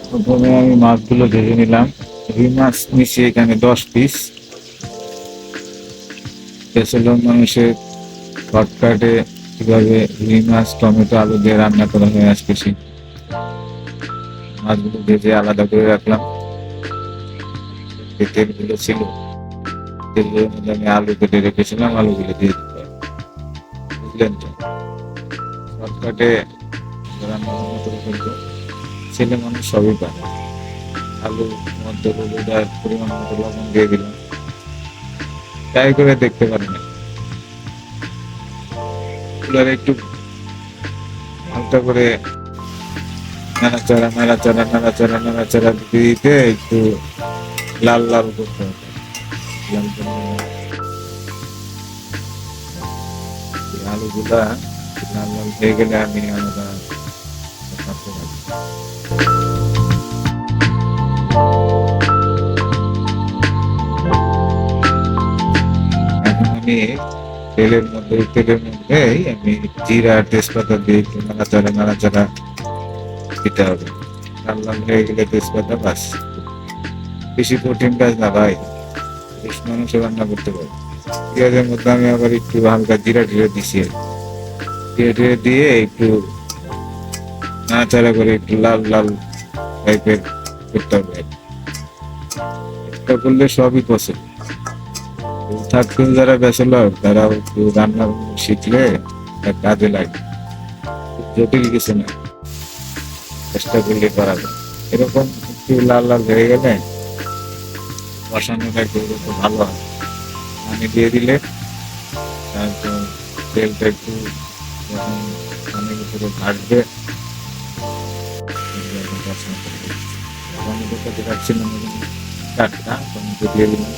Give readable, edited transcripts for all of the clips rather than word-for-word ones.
প্রথমে আমি মাছগুলো ভেজে নিলাম। রুই মাছ নিচ্ছি এখানে 10 পিস। বেশিরভাগ মানুষের শর্টকাটে কিভাবে রুই মাছ টমেটো আলু দিয়ে রান্না করা হয় আজকে শিখব। মাছগুলো ভেজে আলাদা করে রাখলাম। যে তেলগুলো ছিল তেলগুলোর মধ্যে আমি আলু কেটে রেখেছিলাম, আলুগুলো দিয়ে দিতে হবে। বুঝলেন তো? শর্টকাটে রান্না বান্না করে ফেলবো। ছেলে মানুষ সবই পারে। আলু মধ্যে হলুদ আর পরিমাণ মতো লবণ দিয়ে দিলাম। ট্রাই করে দেখতে পারেন। এগুলো একটু হালকা করে নাড়াচাড়া নাড়াচাড়া নাড়াচাড়া নাড়াচাড়া দিতে দিতে একটু লাল লাল করতে হবে। লাল করে এই আলুগুলা লাল লাল হয়ে গেলে আমি আলাদা পাত্রে রাখবো। এখন আমি তেলের মধ্যেই আমি জিরা আর তেজপাতা দিয়ে একটু নাড়াচাড়া নাড়াচাড়া দিতে হবে। লাল লাল হয়ে গেলে তেজপাতা বাস। বেশি কঠিন কাজ না ভাই, বেশ মানুষ রান্না করতে পারে। পেঁয়াজের মধ্যে আমি আবার একটু হালকা জিরা টিরা দিছি। জিরা টিরা দিয়ে একটু নাড়াচাড়া করে একটু লাল লাল টাইপের করতে হবে। এটা করলে সবই পছন্দ। থাকতেন যারা ব্যাচেলর তারা একটু রান্না শিখলে তার কাজে লাগে। খুব জটিল কিছু না, চেষ্টা করলে করা যায়। এরকম একটু লাল লাল হয়ে গেলে কষানোটা একটু ভালো হয়। পানি দিয়ে দিলে তারপর তেলটা একটু যখন পানির উপরে ভাসবে টমেটোটা তো রাখছিলাম টাটকা, টমেটো দিয়ে দিলাম,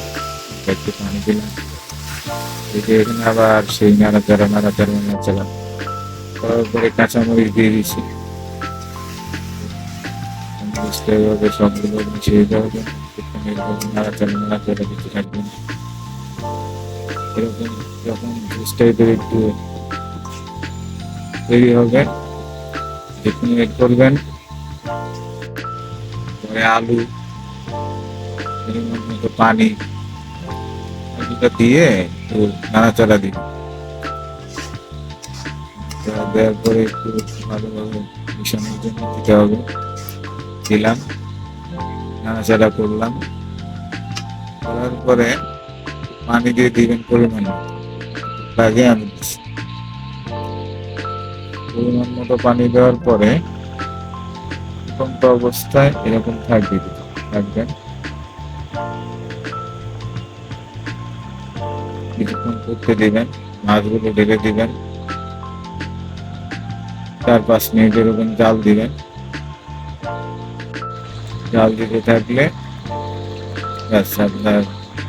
একটু পানি দিলাম। এখানে আবার সেই নাড়াচাড়া নাড়াচাড়া নাড়াচাড়া তারপরে কাঁচামরিচ দিয়ে দিচ্ছি। মরিচটা এভাবে সবগুলো মিশিয়ে দিতে হবে। এরকম নাড়াচাড়া নাড়াচাড়া দিতে থাকবেন। এরকম যখন জুস টাইপের একটু তৈরি হবে একটু এড করবেন। পরে আলু পরিমাণ মতো পানি দিয়ে একটু নাড়াচাড়া দিন। দেওয়ার পরে একটু ভালোভাবে মিশানোর জন্য দিতে হবে। দিলাম, নাড়াচাড়া করলাম। করার পরে পানি দিয়ে দিবেন পরিমাণ লাগে। আমি পরিমাণ মতো পানি দেওয়ার পরে অবস্থায় এরকম থাকবেন। কিছুক্ষণ করতে দিবেন, মাছগুলো ঢেলে দিবেন। 4-5 মিনিট এরকম জাল দিবেন। জাল দিতে থাকলে আপনার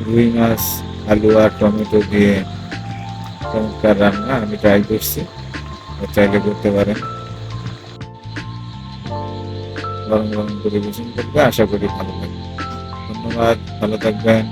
রুই মাছ আলু আর টমেটো দিয়ে চমৎকার রান্না আমি ট্রাই করছি, চাইলে করতে পারেন। গরম গরম পরিবেশন করবে, আশা করি ভালো লাগবে। ধন্যবাদ, ভালো থাকবেন।